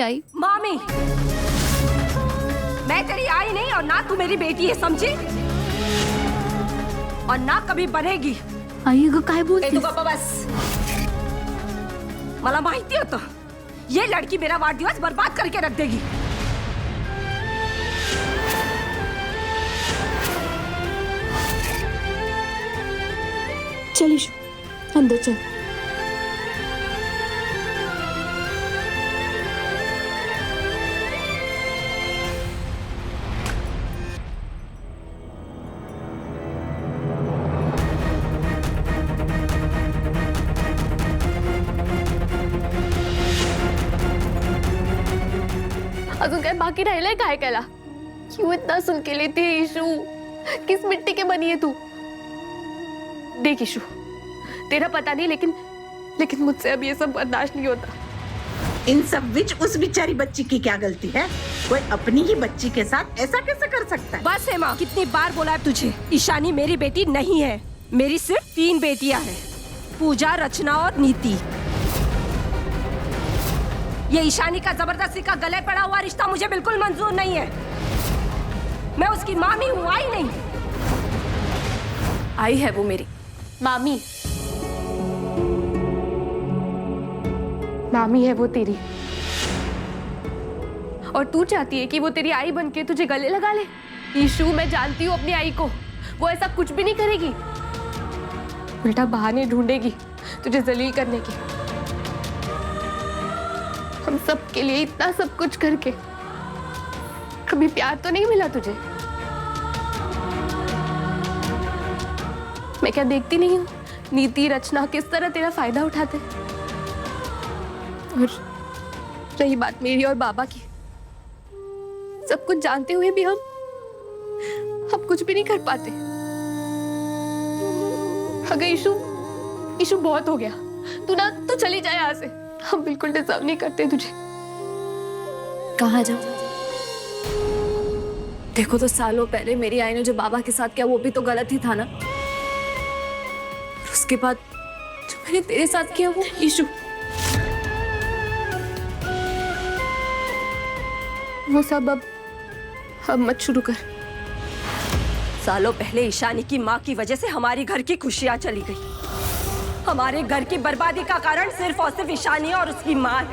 आई। मामी, मैं तेरी आई नहीं और ना तू मेरी बेटी है, समझी? और ना कभी बनेगी। आई अगं काय बोलते? बस, मला माहिती होतं ये लड़की मेरा वाढदिवस बर्बाद करके रख देगी। चल ईशू, अंदर चल। अजून काय बाकी राहिलंय काय केला? क्यों इतना सुन के लेती है ईशू? किस मिट्टी के बनी है तू? देख ईशू, तेरा पता नहीं लेकिन मुझसे अब ये सब बर्दाश्त नहीं होता। इन सब बीच उस बेचारी बच्ची की क्या गलती है? कोई अपनी ही बच्ची के साथ ऐसा कैसे कर सकता है? बस है माँ, कितनी बार बोला है तुझे, ईशानी मेरी बेटी नहीं है। मेरी सिर्फ 3 बेटियां हैं, पूजा, रचना और नीति। ये ईशानी का जबरदस्ती का गले पड़ा हुआ रिश्ता मुझे बिल्कुल मंजूर नहीं है। मैं उसकी मामी हूँ, आई नहीं। आई है वो मेरी मामी। मामी है वो तेरी, और तू चाहती है कि वो तेरी आई बनके तुझे गले लगा ले? ईशू, मैं जानती हूँ अपनी आई को, वो ऐसा कुछ भी नहीं करेगी। उल्टा बहाने ढूंढेगी तुझे जलील करने की। हम सब के लिए इतना सब कुछ करके कभी प्यार तो नहीं मिला तुझे? मैं क्या देखती नहीं हूँ नीति, रचना किस तरह तेरा फायदा उठाते? और रही बात मेरी और बाबा की, सब कुछ जानते हुए भी हम कुछ भी नहीं कर पाते। अगर ईशू बहुत हो गया, तू चली जाए यहाँ से। हम बिल्कुल डिजर्व नहीं करते तुझे। कहाँ जाऊँ? देखो, तो सालों पहले मेरी आई ने जो बाबा के साथ किया वो भी तो गलत ही था ना। उसके बाद जो मैंने तेरे साथ किया वो। ईशू, वो सब अब मत शुरू कर। सालों पहले ईशानी की माँ की वजह से हमारी घर की खुशियाँ चली गई। हमारे घर की बर्बादी का कारण सिर्फ और सिर्फ ईशानी और उसकी माँ है।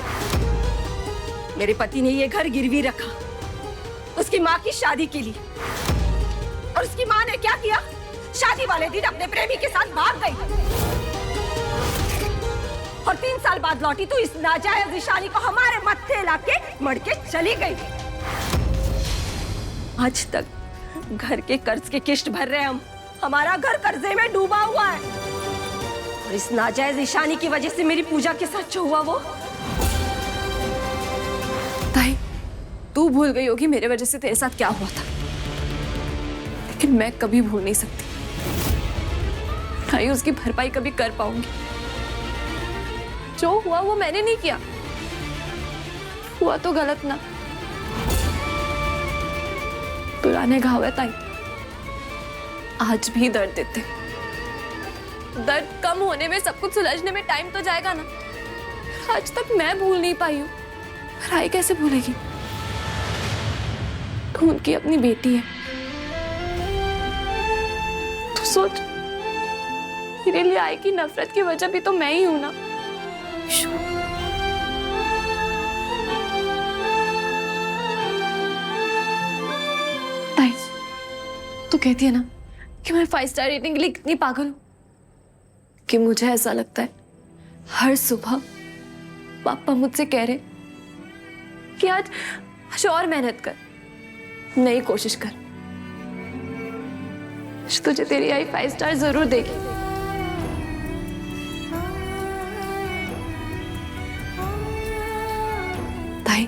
मेरे पति ने ये घर गिरवी रखा उसकी माँ की शादी के लिए, और उसकी माँ ने क्या किया? शादी वाले दिन अपने प्रेमी के साथ भाग गई, और 3 साल बाद लौटी तो इस नाजायज ईशानी को हमारे मत्थे लाके मर के चली गई। आज तक घर के कर्ज के किश्त भर रहे हम, हमारा घर कर्जे में डूबा हुआ है, और इस नाजायज ईशानी की वजह से मेरी पूजा के साथ जो हुआ वो। ताई, तू भूल गई होगी मेरे वजह से तेरे साथ क्या हुआ था, लेकिन मैं कभी भूल नहीं सकती। ताई, उसकी भरपाई कभी कर पाऊंगी? जो हुआ वो मैंने नहीं किया, हुआ तो गलत ना। पुराने घाव है ताई, आज भी दर्द देते। दर्द कम होने में, सब कुछ सुलझने में टाइम तो जाएगा ना। आज तक मैं भूल नहीं पाई हूँ, राई कैसे भूलेगी? तू उनकी अपनी बेटी है। तू सोच, मेरे लिए आई की नफरत की वजह भी तो मैं ही हूं ना। ताई, तू कहती है ना कि मैं 5 स्टार रेटिंग के लिए कितनी पागल हूं, कि मुझे ऐसा लगता है हर सुबह पापा मुझसे कह रहे कि आज और मेहनत कर, नई कोशिश कर, तुझे तेरी आई 5 स्टार जरूर देगी। ताई,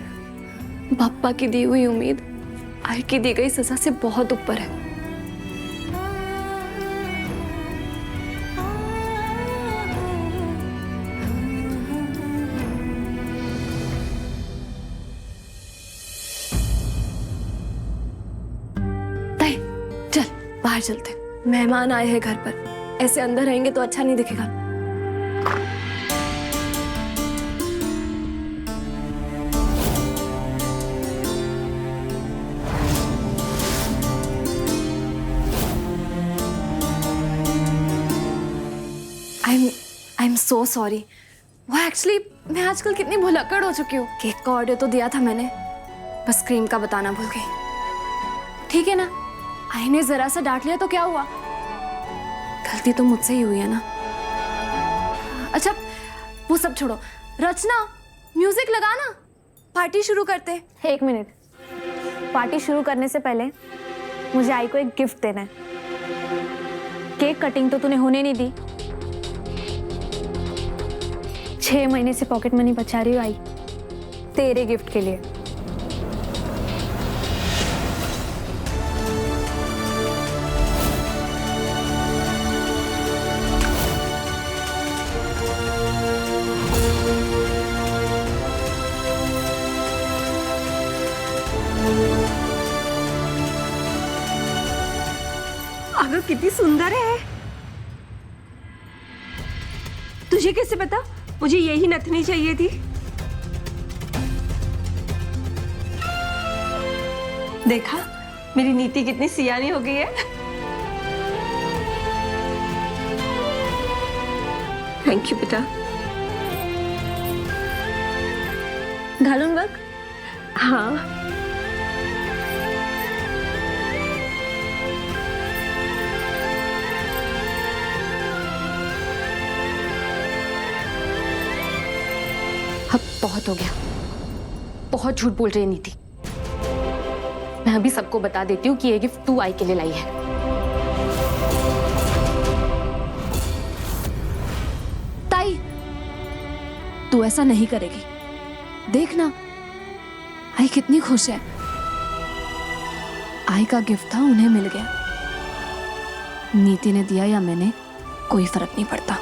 पापा की दी हुई उम्मीद आई की दी गई सजा से बहुत ऊपर है। बाहर चलते, मेहमान आए हैं घर पर, ऐसे अंदर रहेंगे तो अच्छा नहीं दिखेगा। I am so sorry. वो एक्चुअली मैं आजकल कितनी भुलक्कड़ हो चुकी हूँ। केक का ऑर्डर तो दिया था मैंने, बस क्रीम का बताना भूल गई। ठीक है ना, आई ने जरा सा डांट लिया तो क्या हुआ, गलती तो मुझसे ही हुई है ना। अच्छा वो सब छोड़ो, रचना म्यूजिक लगाना, पार्टी शुरू करते हैं। 1 मिनट, पार्टी शुरू करने से पहले मुझे आई को एक गिफ्ट देना है। केक कटिंग तो तूने होने नहीं दी, 6 महीने से पॉकेट मनी बचा रही हूँ आई, तेरे गिफ्ट के लिए। अगर कितनी सुंदर है। तुझे कैसे पता मुझे यही नथनी चाहिए थी? देखा मेरी नीति कितनी सियानी हो गई है। थैंक यू बेटा। घालून बघ। हाँ अब बहुत हो गया, बहुत झूठ बोल रही है नीति। मैं अभी सबको बता देती हूँ कि ये गिफ्ट तू आई के लिए लाई है। ताई, तू ऐसा नहीं करेगी। देखना आई कितनी खुश है। आई का गिफ्ट था, उन्हें मिल गया। नीति ने दिया या मैंने, कोई फर्क नहीं पड़ता।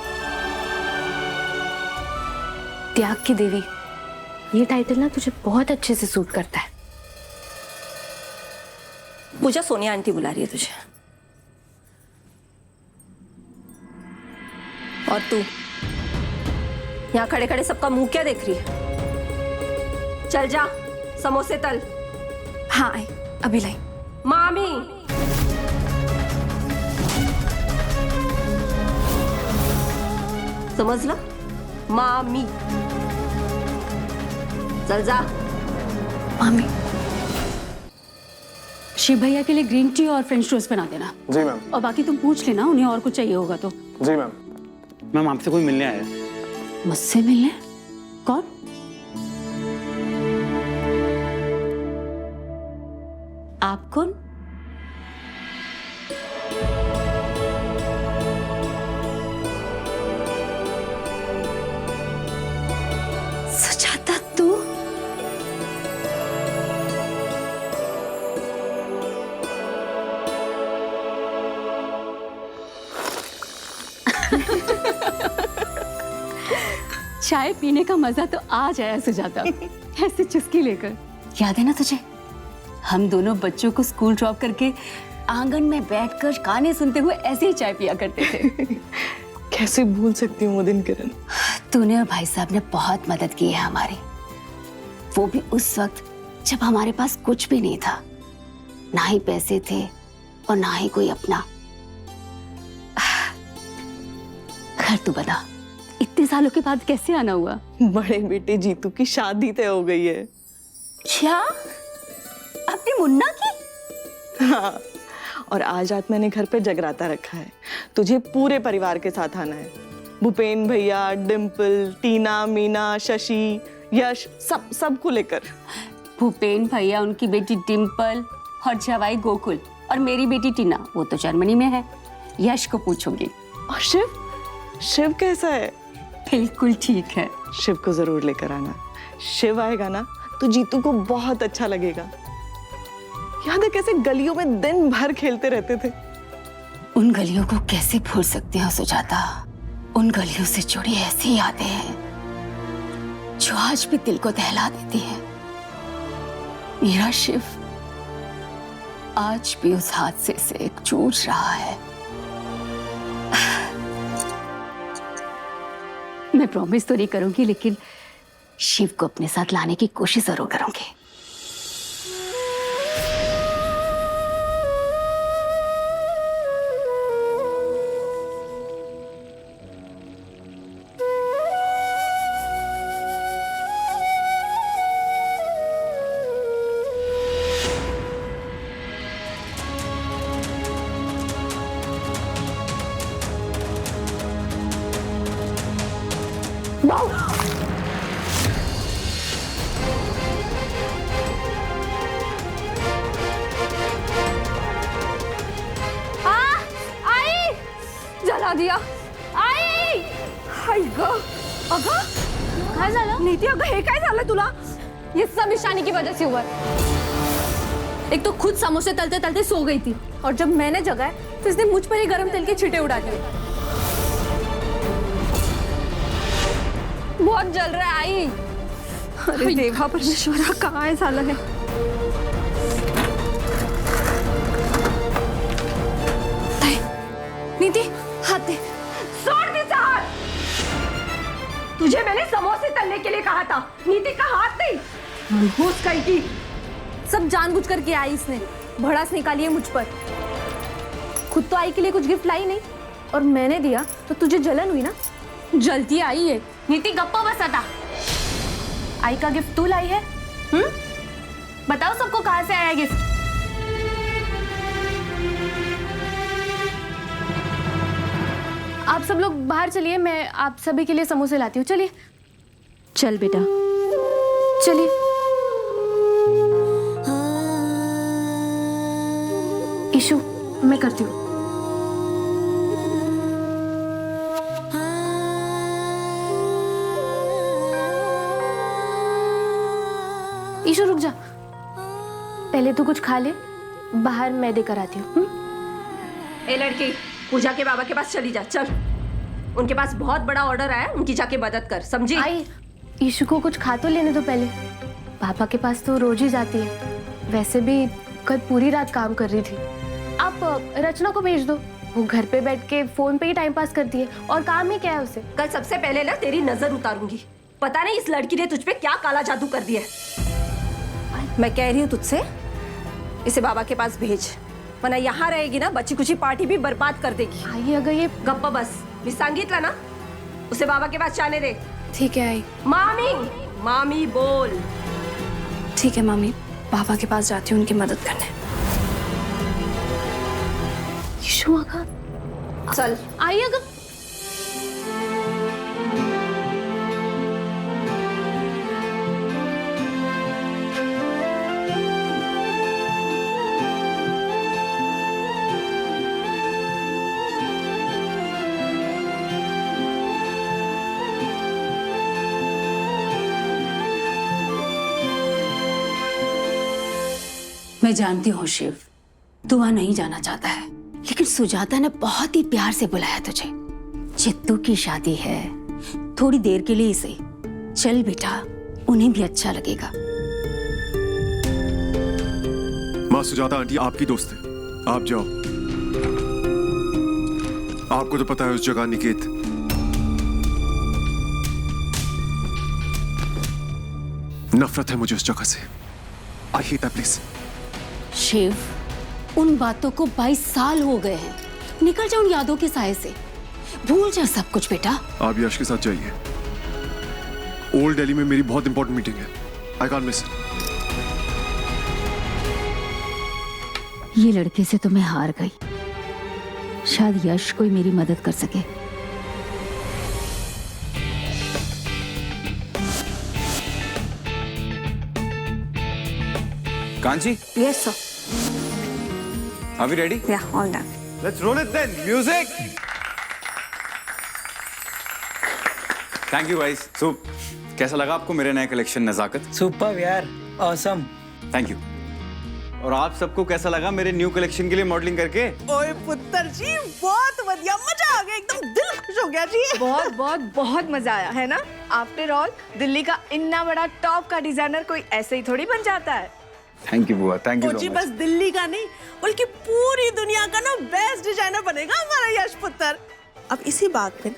त्याग की देवी, ये टाइटल ना तुझे बहुत अच्छे से सूट करता है। पूजा, सोनिया आंटी बुला रही है तुझे। और तू यहाँ खड़े खड़े सबका मुंह क्या देख रही है? चल जा, समोसे तल। हाँ आई, अभी लाई। मामी समझ लो, मामी। चल जा। मामी, शिव भैया के लिए ग्रीन टी और फ्रेंच टोस्ट बना देना। जी मैम। और बाकी तुम पूछ लेना, उन्हें और कुछ चाहिए होगा तो। जी मैम। मैम आपसे कोई मिलने आया है। मुझसे मिलने? कौन? आप कौन? सुजाता तू? चाय पीने का मजा तो आ जाए सुजाता। ऐसे चुस्की लेकर। याद है ना तुझे, हम दोनों बच्चों को स्कूल ड्रॉप करके आंगन में बैठकर गाने सुनते हुए ऐसे ही चाय पिया करते थे। कैसे भूल सकती हूँ वो दिन किरण। तूने और भाई साहब ने बहुत मदद की है हमारी, वो भी उस वक्त जब हमारे पास कुछ भी नहीं था, ना ही पैसे थे और ना ही कोई अपना। खैर तू बता, इतने सालों के बाद कैसे आना हुआ? बड़े बेटे जीतू की शादी तय हो गई है। क्या? अपनी मुन्ना की? हाँ, और आज रात मैंने घर पे जगराता रखा है। तुझे पूरे परिवार के साथ आना है। भूपेन भैया, डिम्पल, टीना, मीना, शशि, यश, सबको लेकर। भूपेन भैया, उनकी बेटी डिम्पल और जवाई गोकुल और मेरी बेटी टीना, वो तो जर्मनी में है। यश को पूछूंगी। और शिव कैसा है? बिल्कुल ठीक है। शिव को जरूर लेकर आना। शिव आएगा ना तो जीतू को बहुत अच्छा लगेगा। याद है कैसे गलियों में दिन भर खेलते रहते थे? उन गलियों को कैसे भूल सकते हो सुजाता? उन गलियों से जुड़ी ऐसी यादें हैं जो आज भी दिल को दहला देती है। मेरा शिव आज भी उस हादसे से जूझ रहा है। मैं प्रॉमिस तो नहीं करूंगी, लेकिन शिव को अपने साथ लाने की कोशिश जरूर करूंगी। आई जला दिया. आई हाय ग. अगं काय झालं? नीती, अगं हे काय झालं तुला? ये सब ईशानी की वजह से हुआ है। एक तो खुद समोसे तलते तलते सो गई थी और जब मैंने जगाया तो इसने मुझ पर ही गरम तेल के छींटे उड़ा दिए। बहुत जल रहा है आई। अरे देवा परमेश्वरा, काय झालं हे? नीति हाथ दे। छोड़ तिचा हात. तुझे मैंने समोसे तलने के लिए कहा था, नीति का हाथ नहीं. मनहूस कहीं की. सब जानबूझकर किया आई इसने, भड़ास निकाली है मुझ पर। खुद तो आई के लिए कुछ गिफ्ट लाई नहीं और मैंने दिया तो तुझे जलन हुई ना? जलती आई है। नीति गप्पा बस हटा। आई का गिफ्ट तू लाई है? बताओ सबको कहाँ से आया गिफ्ट? आप सब लोग बाहर चलिए, मैं आप सभी के लिए समोसे लाती हूँ। चलिए चल बेटा। चलिए। ईशु, मैं करती हूँ। ईशु रुक जा, पहले तू कुछ खा ले, बाहर मैं देकर आती हूँ। ए लड़की, पूजा के बाबा के पास चली जा. चल, उनके पास बहुत बड़ा ऑर्डर आया, उनकी जाके मदद कर, समझी? आई, ईशु को कुछ खा तो लेने दो पहले। पापा के पास तो रोज ही जाती है, वैसे भी कल पूरी रात काम कर रही थी। आप रचना को भेज दो, वो घर पे बैठ के फोन पे ही टाइम पास करती है और काम ही क्या है उसे। कल सबसे पहले ना तेरी नजर उतारूंगी. पता नहीं इस लड़की ने तुझ पे क्या काला जादू कर दिया है. मैं कह रही हूँ तुझसे, इसे बाबा के पास भेज, वरना यहाँ रहेगी ना बच्ची कुची पार्टी भी बर्बाद कर देगी. आई अगर ये गप्पा बस. मी सांगितलं ना, उसे बाबा के पास जाने दे. ठीक है आई। मामी, मामी बोल. ठीक है मामी, पापा के पास जाती हूँ उनकी मदद करने। ईशु अगर चल. आई अगर मैं जानती हूँ शिव, तू वहां नहीं जाना चाहता है, लेकिन सुजाता ने बहुत ही प्यार से बुलाया तुझे। चित्तू की शादी है, थोड़ी देर के लिए इसे चल बेटा, उन्हें भी अच्छा लगेगा। माँ सुजाता आंटी आपकी दोस्त है, आप जाओ। आपको तो पता है उस जगह निकेत नफरत है मुझे उस जगह से। I hate that place. Shiv, उन बातों को 22 साल हो गए हैं, निकल जा उन यादों के साए से, भूल जा सब कुछ बेटा। आप यश के साथ जाइए, ओल्ड दिल्ली में मेरी बहुत इंपॉर्टेंट मीटिंग है, आई कांट मिस। ये लड़के से तो मैं हार गई, शायद यश कोई मेरी मदद कर सके। Kanchi, yes sir. are we ready? या, all done. Let's roll it then. Music. Thank you guys. So, कैसा लगा आपको मेरे नए कलेक्शन नजाकत? सुपर यार, ऑसम। Thank you. और आप सबको कैसा लगा मेरे न्यू कलेक्शन के लिए मॉडलिंग करके? ओए पुत्र जी, बहुत बढ़िया, मजा आ गया, एकदम दिल खुश हो गया जी। बहुत बहुत बहुत मजा आया है ना। आफ्टर ऑल दिल्ली का इतना बड़ा टॉप का डिजाइनर कोई ऐसे ही थोड़ी बन जाता है। थैंक यू बुआ, थैंक यू जी सो बस मच। दिल्ली का नहीं बल्कि पूरी दुनिया का ना बेस्ट डिजाइनर बनेगा हमारा यश पुत्र। अब इसी बात पे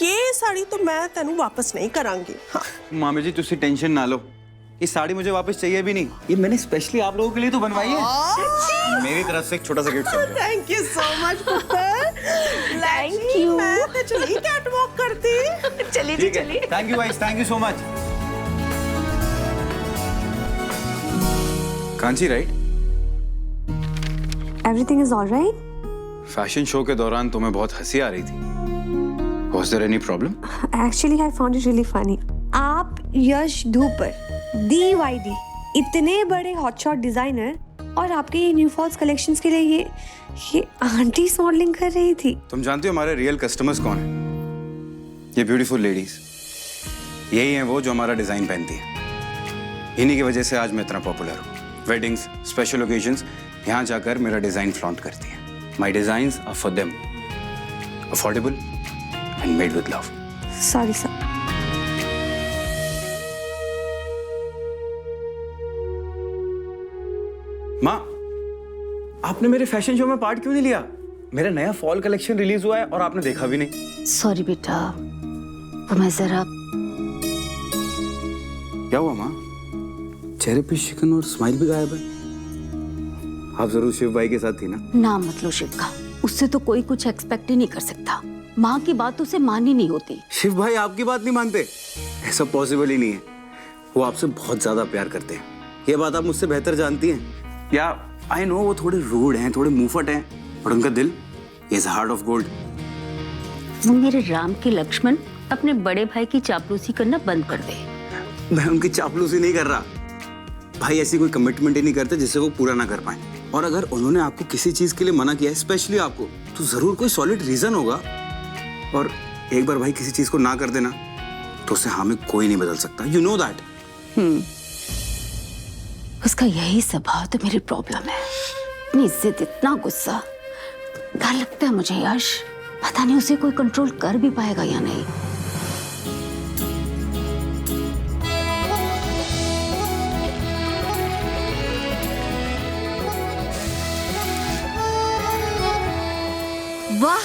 ये साड़ी तो मैं तेनू वापस नहीं करांगी। हाँ। मामी जी तुसी टेंशन ना लो, ये साड़ी मुझे वापस चाहिए भी नहीं, ये मैंने स्पेशली आप लोगों के लिए तो बनवाई है। मेरी तरफ से एक छोटा सा गिफ्ट समझो। थैंक यू सो मच पुत्र। Thank you. मैं तो चली कैटवॉक करती। चलिए जी ठीक है, चलिए। Thank you guys, thank you so much. Kanchi right? Everything is all right. Fashion show के दौरान तुम्हें बहुत हंसी आ रही थी, वो Was there any problem? Actually I found it really funny. आप यश धूपर DYD इतने बड़े हॉटशॉट डिजाइनर और आपके ये न्यू फॉल्स कलेक्शंस के लिए ये आंटी मॉडलिंग कर रही थी। तुम जानते हो हमारे रियल कस्टमर्स कौन हैं? ये ब्यूटीफुल लेडीज, यही हैं वो जो हमारा डिजाइन पहनती है। इन्हीं की वजह से आज मैं इतना पॉपुलर हूँ। वेडिंग्स, स्पेशल ओकेजन्स, यहाँ जाकर मेरा डिजाइन फ्लॉन्ट करती है। My designs are for them, affordable and made with love. Sorry sir. माँ, आपने मेरे फैशन शो में पार्ट क्यों नहीं लिया? मेरा नया फॉल कलेक्शन रिलीज हुआ है और आपने देखा भी नहीं। सॉरी बेटा, वो मैं जरा। क्या हुआ माँ? चेहरे पे शिकन और स्माइल भी गायब है। आप जरूर शिव भाई के साथ थी ना? नाम मत लो शिव का, उससे तो कोई कुछ एक्सपेक्ट ही नहीं कर सकता। माँ की बात उसे माननी नहीं होती। शिव भाई आपकी बात नहीं मानते? ऐसा पॉसिबल ही नहीं है। वो आपसे बहुत ज्यादा प्यार करते हैं, ये बात आप मुझसे बेहतर जानती हैं। या आई नो वो थोड़े रूड हैं, थोड़े मुंहफट हैं, पर उनका दिल इज हार्ट ऑफ गोल्ड। वो मेरे राम के लक्ष्मण अपने बड़े भाई की चापलूसी करना बंद कर दे। मैं उनकी चापलूसी नहीं कर रहा। भाई ऐसी कोई कमिटमेंट ही नहीं करते जिससे वो पूरा ना कर पाए। और अगर उन्होंने आपको किसी चीज के लिए मना किया है, स्पेशली आपको, तो जरूर कोई सॉलिड रीजन होगा। और एक बार भाई किसी चीज को ना कर देना तो उसे हाँ में कोई नहीं बदल सकता। You know that. उसका यही स्वभाव तो मेरी प्रॉब्लम है। इतनी जिद, इतना गुस्सा। डर लगता है मुझे यश, पता नहीं उसे कोई कंट्रोल कर भी पाएगा या नहीं। वाह,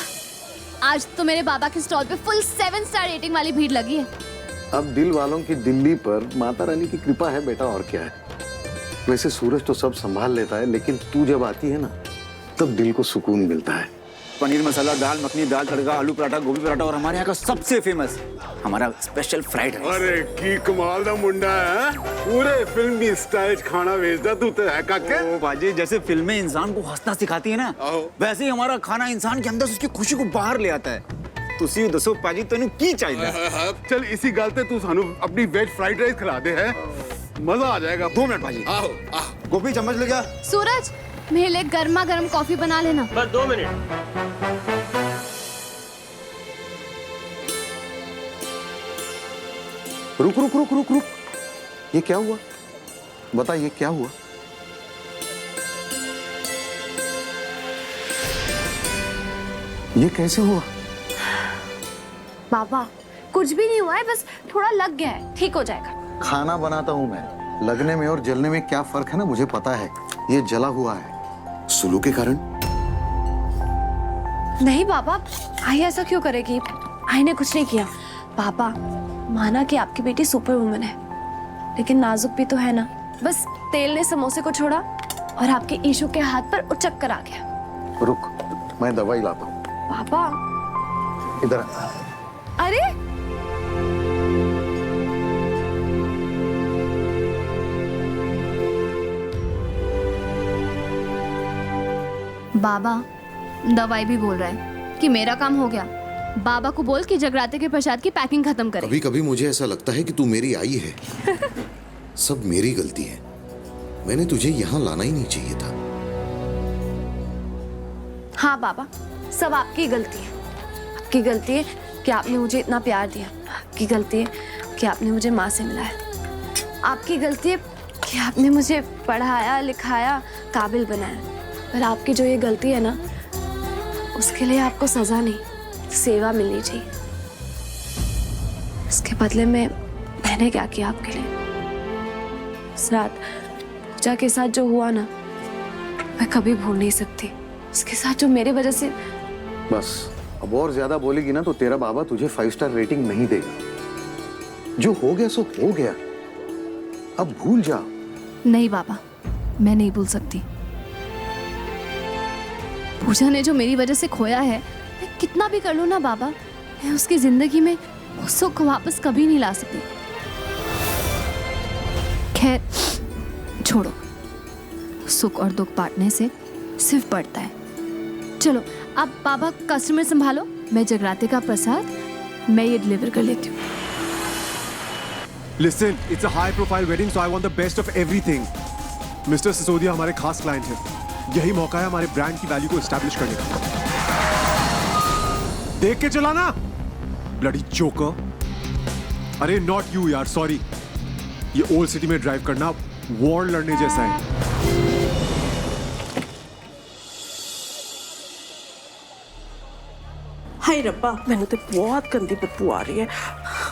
आज तो मेरे बाबा के स्टॉल पे फुल 7 स्टार रेटिंग वाली भीड़ लगी है। अब दिल वालों की दिल्ली पर माता रानी की कृपा है बेटा, और क्या है। वैसे सूरज तो सब संभाल लेता है, लेकिन तू जब आती है ना तब दिल को सुकून मिलता है। पनीर मसाला, दाल मखनी, दाल तड़का, आलू पराठा, गोभी पराठा और हमारे यहाँ का सबसे फेमस हमारा स्पेशल फ्राइड राइस। अरे की कमाल दा मुंडा है, पूरे फिल्मी स्टाइल खाना भेजदा तू तो है काके। ओ बाजी, जैसे फिल्में इंसान को हंसना सिखाती है ना, वैसे ही हमारा खाना इंसान के अंदर से उसकी खुशी को बाहर ले आता है। तुसी दसो पाजी तेनू की चाहिए? चल इसी गल ते तू सानू अपनी वेज फ्राइड राइस खिला दे, है मजा आ जाएगा। 2 मिनट पाजी। आओ गोभी चम्मच ले जा। सूरज, मेरे लिए गर्मा गर्म कॉफी बना लेना। बस 2 मिनट। रुक रुक रुक रुक रुक, ये क्या हुआ? बता ये क्या हुआ? ये कैसे हुआ? बाबा, कुछ भी नहीं हुआ है, बस थोड़ा लग गया है, ठीक हो जाएगा। खाना बनाता हूँ मैं, लगने में और जलने में क्या फर्क है ना मुझे पता है। ये जला हुआ है सुलू के कारण। नहीं बाबा, आई ऐसा क्यों करेगी? आई ने कुछ नहीं किया। पापा, माना कि आपकी बेटी सुपर वुमन है, लेकिन नाजुक भी तो है ना। बस तेल ने समोसे को छोड़ा और आपके ईशू के हाथ पर उचक कर आ गया। रुक, मैं दवाई लाता हूँ। पापा, इधर। अरे बाबा, दवाई भी बोल रहा है कि मेरा काम हो गया। बाबा को बोल कि जगराते के प्रसाद की पैकिंग खत्म करे। कभी कभी मुझे ऐसा लगता है कि तू मेरी आई है। सब मेरी गलती है, मैंने तुझे यहाँ लाना ही नहीं चाहिए था। हाँ बाबा, सब आपकी गलती है। आपकी गलती है कि आपने मुझे इतना प्यार दिया। आपकी गलती है कि आपने मुझे माँ से मिलाया। आपकी गलती है कि आपने मुझे पढ़ाया, लिखाया, काबिल बनाया। पर आपकी जो ये गलती है ना, उसके लिए आपको सजा नहीं, सेवा मिलनी चाहिए। इसके बदले में मैंने क्या किया आपके लिए? उस रात पूजा के साथ जो हुआ ना, मैं कभी भूल नहीं सकती। उसके साथ जो मेरे वजह से। बस अब और ज्यादा बोलेगी ना तो तेरा बाबा तुझे 5 स्टार रेटिंग नहीं देगा। जो हो गया सो हो गया, अब भूल जा। नहीं बाबा, मैं नहीं भूल सकती। पूजा ने जो मेरी वजह से खोया है, मैं कितना भी कर लूं ना बाबा, मैं उसकी जिंदगी में उस सुख वापस कभी नहीं ला सकती। खैर छोड़ो, सुख और दुख बांटने से सिर्फ बढ़ता है। चलो आप बाबा कस्टमर संभालो, मैं जगराते का प्रसाद मैं ये डिलीवर कर लेती हूँ। Listen, it's a high-profile wedding, so I want the best of everything. Mister Sisodia हमारे खास क्लाइंट हैं। यही मौका है हमारे ब्रांड की वैल्यू को एस्टैब्लिश करने का। देख के चलाना, ब्लडी जोकर। अरे नॉट यू यार, सॉरी। ये ओल्ड सिटी में ड्राइव करना वॉर लड़ने जैसा है। हाय रब्बा, मैंने तो बहुत गंदी बदबू आ रही है।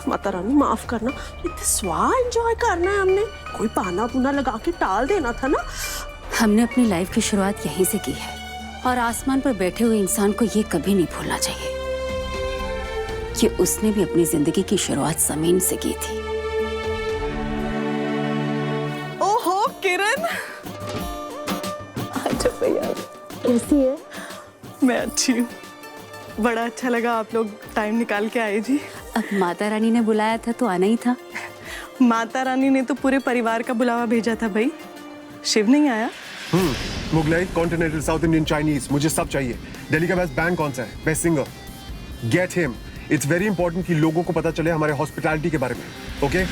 माता रानी माफ करना, इतने स्वाद एंजॉय करना है हमने, कोई पाना पुना लगा के टाल देना था ना। हमने अपनी लाइफ की शुरुआत यहीं से की है और आसमान पर बैठे हुए इंसान को ये कभी नहीं भूलना चाहिए कि उसने भी अपनी जिंदगी की शुरुआत जमीन से की थी। ओहो किरण, अच्छा भैया कैसी है? मैं अच्छी हूँ। बड़ा अच्छा लगा आप लोग टाइम निकाल के आए जी। अब माता रानी ने बुलाया था तो आना ही था। माता रानी ने तो पूरे परिवार का बुलावा भेजा था भाई, शिव नहीं आया। Mughlai, continental, south Indian, Chinese, मुझे सब चाहिए। दिल्ली का बेस्ट बैंड कौन सा है? Best singer? Get him. It's very important कि लोगों को पता चले हमारे हॉस्पिटैलिटी के बारे में। ओके?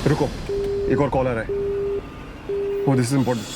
रुको, एक और कॉलर है। Oh, this is important.